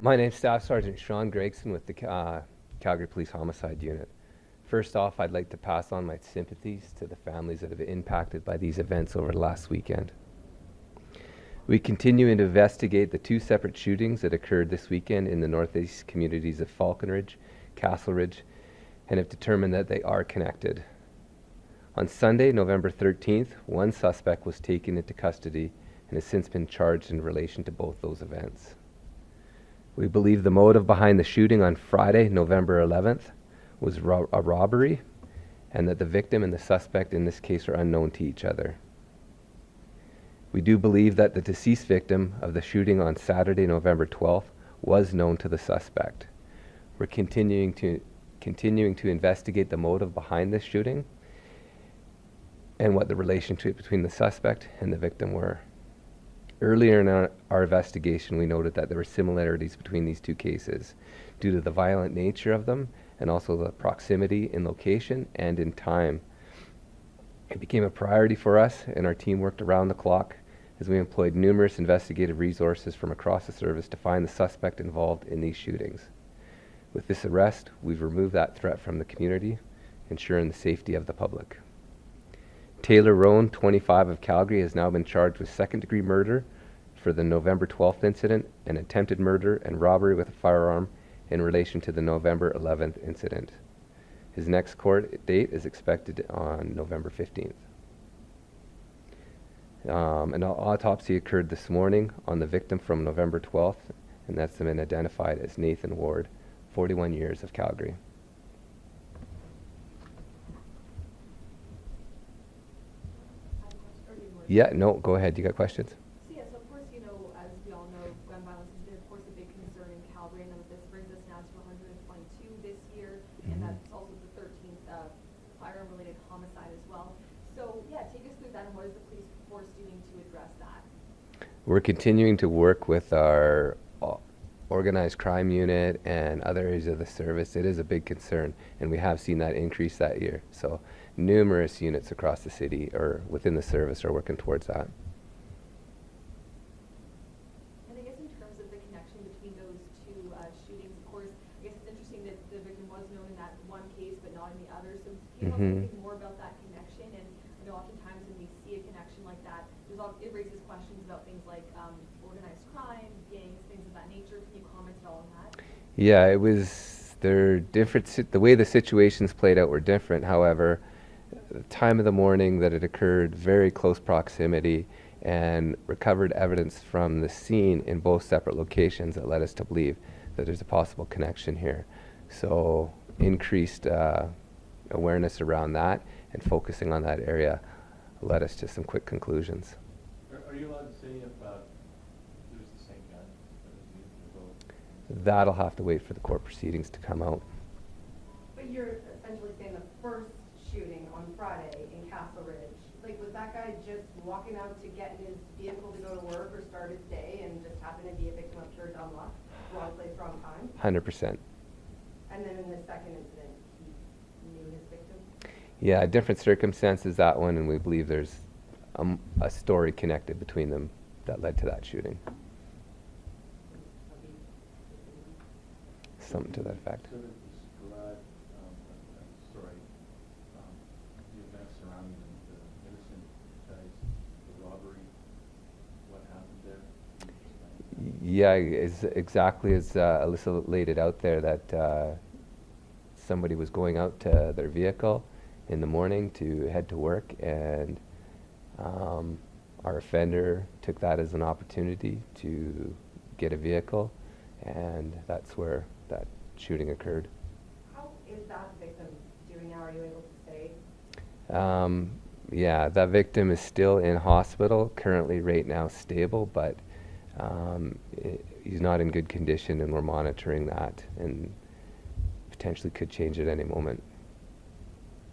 My name's Staff Sergeant Sean Gregson with the Calgary Police Homicide Unit. First off, I'd like to pass on my sympathies to the families that have been impacted by these events over the last weekend. We continue to investigate the two separate shootings that occurred this weekend in the northeast communities of Falconridge, Castleridge, and have determined that they are connected. On Sunday, November 13th, one suspect was taken into custody and has since been charged in relation to both those events. We believe the motive behind the shooting on Friday, November 11th, was a robbery, and that the victim and the suspect in this case are unknown to each other. We do believe that the deceased victim of the shooting on Saturday, November 12th, was known to the suspect. We're continuing to investigate the motive behind this shooting and what the relationship between the suspect and the victim were. Earlier in our investigation, we noted that there were similarities between these two cases due to the violent nature of them and also the proximity in location and in time. It became a priority for us, and our team worked around the clock as we employed numerous investigative resources from across the service to find the suspect involved in these shootings. With this arrest, we've removed that threat from the community, ensuring the safety of the public. Taylor Roan, 25 of Calgary, has now been charged with second-degree murder for the November 12th incident and attempted murder and robbery with a firearm in relation to the November 11th incident. His next court date is expected on November 15th. An autopsy occurred this morning on the victim from November 12th, and that's been identified as Nathan Ward, 41 years of Calgary. Yeah, no, go ahead. You got questions? So yes, of course, as we all know, gun violence has been, of course, a big concern in Calgary, and that this brings us now to 122 this year, and that's also the 13th firearm-related homicide as well. So yeah, take us through that, and what is the police force doing to address that? We're continuing to work with our organized crime unit and other areas of the service. It is a big concern, and we have seen that increase that year. So numerous units across the city or within the service are working towards that. And I guess in terms of the connection between those two shootings, of course, I guess it's interesting that the victim was known in that one case but not in the other. So can you also think more about that connection? And oftentimes when we see a connection like that, it raises questions about things like organized crime, gangs, things of that nature. Can you comment at all on that? Yeah, they're different. The way the situations played out were different. However, the time of the morning that it occurred, very close proximity, and recovered evidence from the scene in both separate locations that led us to believe that there's a possible connection here. So increased awareness around that and focusing on that area led us to some quick conclusions. Are you allowed to say if there's the same gun that was used for both? That'll have to wait for the court proceedings to come out. But you're essentially saying the first shooting on Friday in Castleridge, was that guy just walking out to get in his vehicle to go to work or start his day and just happened to be a victim of pure dumb luck? Wrong place, wrong time? 100%. And then in the second incident, he knew his victim? Yeah, different circumstances, that one, and we believe there's a story connected between them that led to that shooting. Something to that effect. Sort of describe the events surrounding the innocent guys, the robbery, what happened there? Yeah, exactly as Alyssa laid it out there, that somebody was going out to their vehicle in the morning to head to work, and our offender took that as an opportunity to get a vehicle, and that's where that shooting occurred. How is that victim doing now? Are you able to say? Yeah, that victim is still in hospital, currently right now stable, but he's not in good condition, and we're monitoring that and potentially could change at any moment.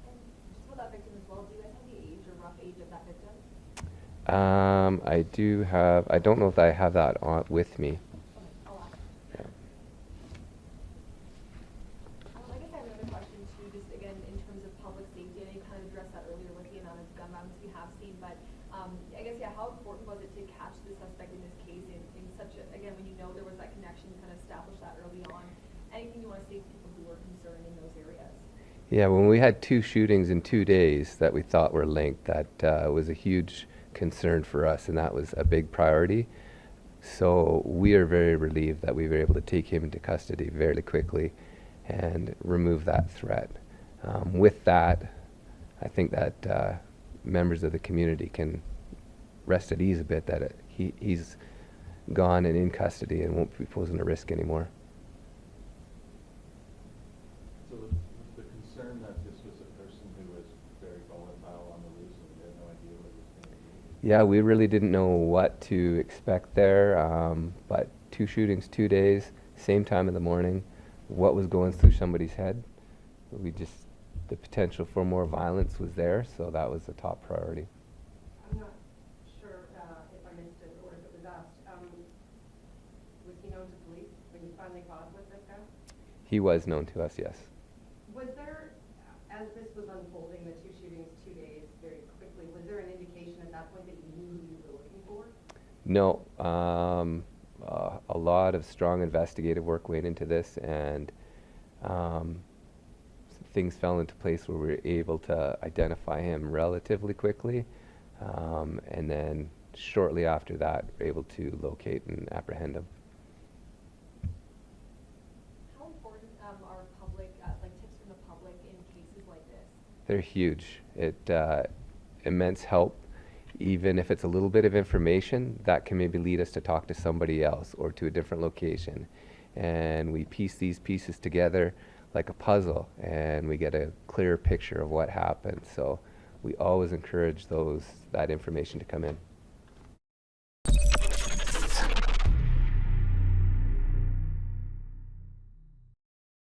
And just about that victim as well, do you guys have the age or rough age of that victim? I don't know if I have that with me. I'll ask. Yeah. I guess I have another question too, just again in terms of public safety. I know you kind of addressed that earlier with the amount of gun violence we have seen, but I guess how important was it to catch the suspect in this case in such again, when you know there was that connection, kind of establish that early on. Anything you want to say to people who were concerned in those areas? Yeah, when we had 2 shootings in 2 days that we thought were linked, that was a huge concern for us, and that was a big priority. So we are very relieved that we were able to take him into custody very quickly and remove that threat. With that, I think that members of the community can rest at ease a bit that he's gone and in custody and won't be posing a risk anymore. So the concern that this was a person who was very volatile on the loose and we had no idea what it was going to be? Yeah, we really didn't know what to expect there, but 2 shootings, 2 days, same time in the morning. What was going through somebody's head? The potential for more violence was there, so that was the top priority. I'm not sure if I missed it or if it was asked. Was he known to police when you finally caught up with this guy? He was known to us, yes. Was there, as this was unfolding, the 2 shootings, 2 days, very quickly, was there an indication at that point that you knew who you were looking for? No, a lot of strong investigative work went into this, and things fell into place where we were able to identify him relatively quickly, and then shortly after that, we were able to locate and apprehend him. How important are public, like tips from the public in cases like this? They're huge. Immense help. Even if it's a little bit of information, that can maybe lead us to talk to somebody else or to a different location. And we piece these pieces together like a puzzle, and we get a clear picture of what happened. So we always encourage that information to come in.